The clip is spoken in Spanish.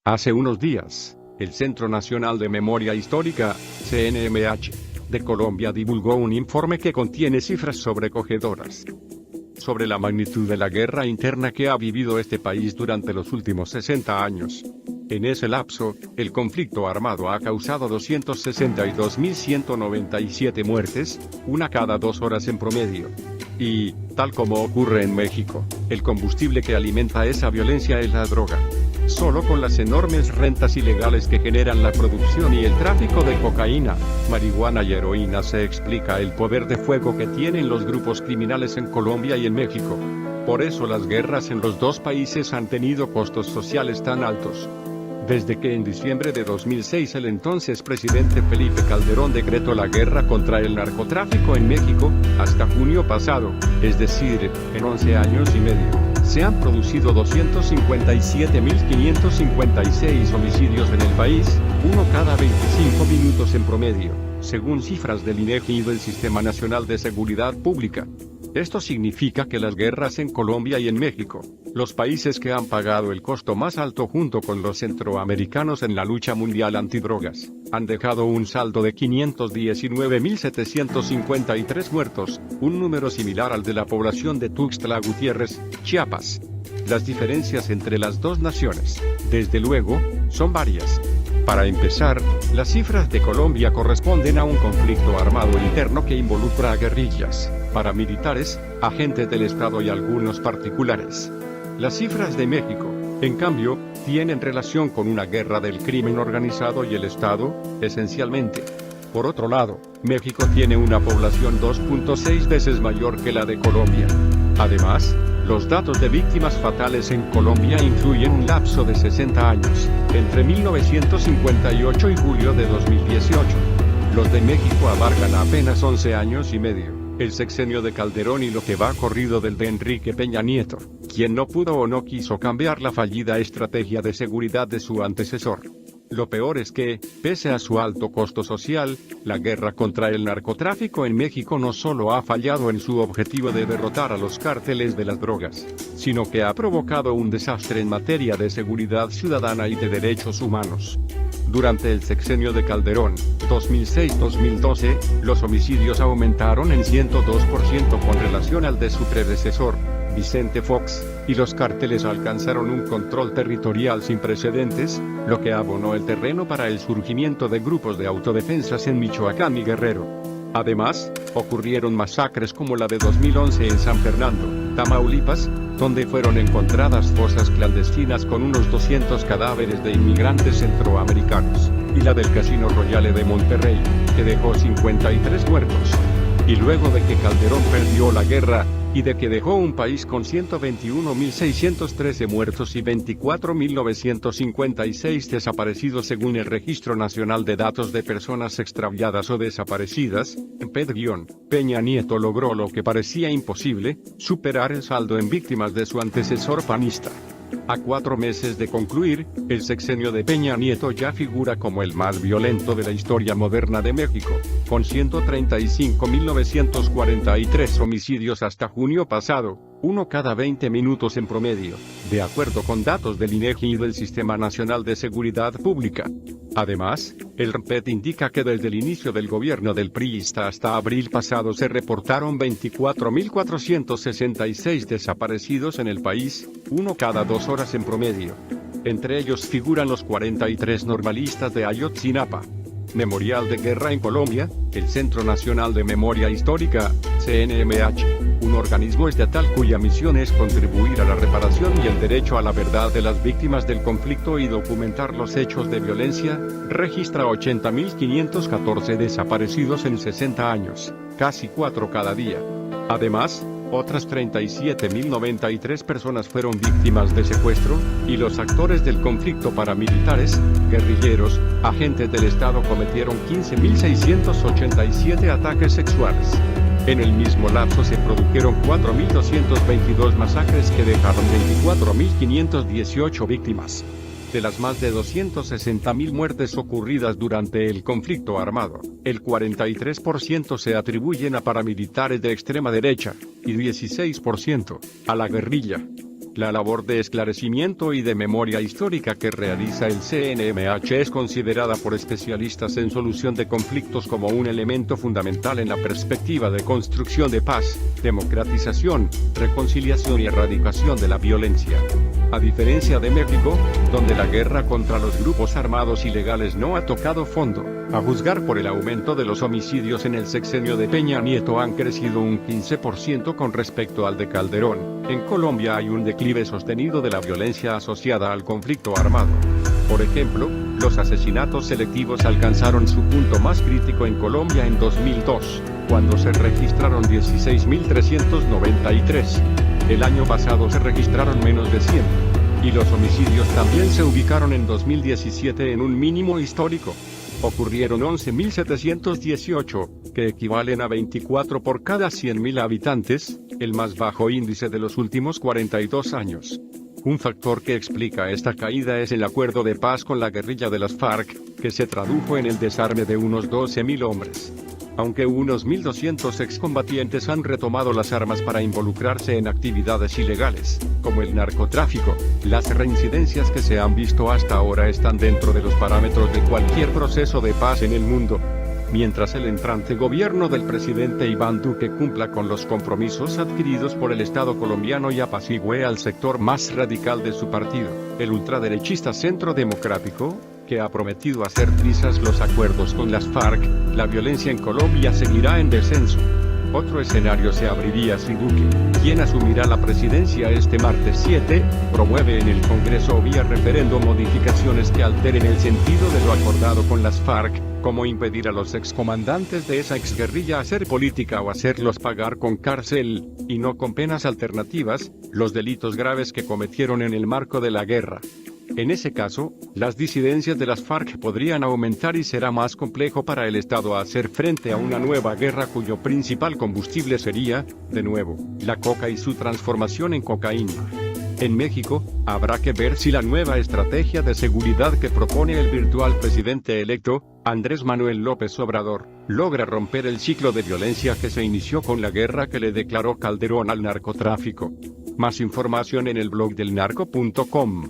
Hace unos días, el Centro Nacional de Memoria Histórica, CNMH, de Colombia divulgó un informe que contiene cifras sobrecogedoras sobre la magnitud de la guerra interna que ha vivido este país durante los últimos 60 años. En ese lapso, el conflicto armado ha causado 262.197 muertes, una cada 2 horas en promedio. Y, tal como ocurre en México, el combustible que alimenta esa violencia es la droga. Solo con las enormes rentas ilegales que generan la producción y el tráfico de cocaína, marihuana y heroína se explica el poder de fuego que tienen los grupos criminales en Colombia y en México. Por eso las guerras en los dos países han tenido costos sociales tan altos. Desde que en diciembre de 2006 el entonces presidente Felipe Calderón decretó la guerra contra el narcotráfico en México, hasta junio pasado, es decir, en 11 años y medio, se han producido 257.556 homicidios en el país, uno cada 25 minutos en promedio, según cifras del INEGI y del Sistema Nacional de Seguridad Pública. Esto significa que las guerras en Colombia y en México, los países que han pagado el costo más alto junto con los centroamericanos en la lucha mundial antidrogas, han dejado un saldo de 519.753 muertos, un número similar al de la población de Tuxtla Gutiérrez, Chiapas. Las diferencias entre las dos naciones, desde luego, son varias. Para empezar, las cifras de Colombia corresponden a un conflicto armado interno que involucra a guerrillas, paramilitares, agentes del Estado y algunos particulares. Las cifras de México, en cambio, tienen relación con una guerra del crimen organizado y el Estado, esencialmente. Por otro lado, México tiene una población 2.6 veces mayor que la de Colombia. Además, los datos de víctimas fatales en Colombia incluyen un lapso de 60 años, entre 1958 y julio de 2018. Los de México abarcan apenas 11 años y medio, el sexenio de Calderón y lo que va corrido del de Enrique Peña Nieto, quien no pudo o no quiso cambiar la fallida estrategia de seguridad de su antecesor. Lo peor es que, pese a su alto costo social, la guerra contra el narcotráfico en México no solo ha fallado en su objetivo de derrotar a los cárteles de las drogas, sino que ha provocado un desastre en materia de seguridad ciudadana y de derechos humanos. Durante el sexenio de Calderón, 2006-2012, los homicidios aumentaron en 102% con relación al de su predecesor, Vicente Fox, y los cárteles alcanzaron un control territorial sin precedentes, lo que abonó el terreno para el surgimiento de grupos de autodefensas en Michoacán y Guerrero. Además, ocurrieron masacres como la de 2011 en San Fernando, Tamaulipas, donde fueron encontradas fosas clandestinas con unos 200 cadáveres de inmigrantes centroamericanos, y la del Casino Royale de Monterrey, que dejó 53 muertos. Y luego de que Calderón perdió la guerra, y de que dejó un país con 121.613 muertos y 24.956 desaparecidos según el Registro Nacional de Datos de Personas Extraviadas o Desaparecidas, Peña Nieto logró lo que parecía imposible, superar el saldo en víctimas de su antecesor panista. A 4 meses de concluir, el sexenio de Peña Nieto ya figura como el más violento de la historia moderna de México, con 135.943 homicidios hasta junio pasado, uno cada 20 minutos en promedio, de acuerdo con datos del INEGI y del Sistema Nacional de Seguridad Pública. Además, el RPET indica que desde el inicio del gobierno del priista hasta abril pasado se reportaron 24.466 desaparecidos en el país, uno cada 2 horas en promedio. Entre ellos figuran los 43 normalistas de Ayotzinapa. Memorial de Guerra en Colombia, el Centro Nacional de Memoria Histórica, CNMH, un organismo estatal cuya misión es contribuir a la reparación y el derecho a la verdad de las víctimas del conflicto y documentar los hechos de violencia, registra 80.514 desaparecidos en 60 años, casi 4 cada día. Además, otras 37.093 personas fueron víctimas de secuestro, y los actores del conflicto paramilitares, guerrilleros, agentes del Estado cometieron 15.687 ataques sexuales. En el mismo lapso se produjeron 4.222 masacres que dejaron 24.518 víctimas. De las más de 260.000 muertes ocurridas durante el conflicto armado, el 43% se atribuyen a paramilitares de extrema derecha, y 16% a la guerrilla. La labor de esclarecimiento y de memoria histórica que realiza el CNMH es considerada por especialistas en solución de conflictos como un elemento fundamental en la perspectiva de construcción de paz, democratización, reconciliación y erradicación de la violencia. A diferencia de México, donde la guerra contra los grupos armados ilegales no ha tocado fondo, a juzgar por el aumento de los homicidios en el sexenio de Peña Nieto han crecido un 15% con respecto al de Calderón. En Colombia hay un declive sostenido de la violencia asociada al conflicto armado. Por ejemplo, los asesinatos selectivos alcanzaron su punto más crítico en Colombia en 2002, cuando se registraron 16.393. El año pasado se registraron menos de 100. Y los homicidios también se ubicaron en 2017 en un mínimo histórico. Ocurrieron 11.718, que equivalen a 24 por cada 100.000 habitantes, el más bajo índice de los últimos 42 años. Un factor que explica esta caída es el acuerdo de paz con la guerrilla de las FARC, que se tradujo en el desarme de unos 12.000 hombres. Aunque unos 1.200 excombatientes han retomado las armas para involucrarse en actividades ilegales, como el narcotráfico, las reincidencias que se han visto hasta ahora están dentro de los parámetros de cualquier proceso de paz en el mundo. Mientras el entrante gobierno del presidente Iván Duque cumpla con los compromisos adquiridos por el Estado colombiano y apacigüe al sector más radical de su partido, el ultraderechista Centro Democrático, que ha prometido hacer trizas los acuerdos con las FARC, la violencia en Colombia seguirá en descenso. Otro escenario se abriría si Duque, quien asumirá la presidencia este martes 7, promueve en el Congreso o vía referendo modificaciones que alteren el sentido de lo acordado con las FARC, como impedir a los excomandantes de esa exguerrilla hacer política o hacerlos pagar con cárcel, y no con penas alternativas, los delitos graves que cometieron en el marco de la guerra. En ese caso, las disidencias de las FARC podrían aumentar y será más complejo para el Estado hacer frente a una nueva guerra cuyo principal combustible sería, de nuevo, la coca y su transformación en cocaína. En México, habrá que ver si la nueva estrategia de seguridad que propone el virtual presidente electo, Andrés Manuel López Obrador, logra romper el ciclo de violencia que se inició con la guerra que le declaró Calderón al narcotráfico. Más información en el blog delnarco.com.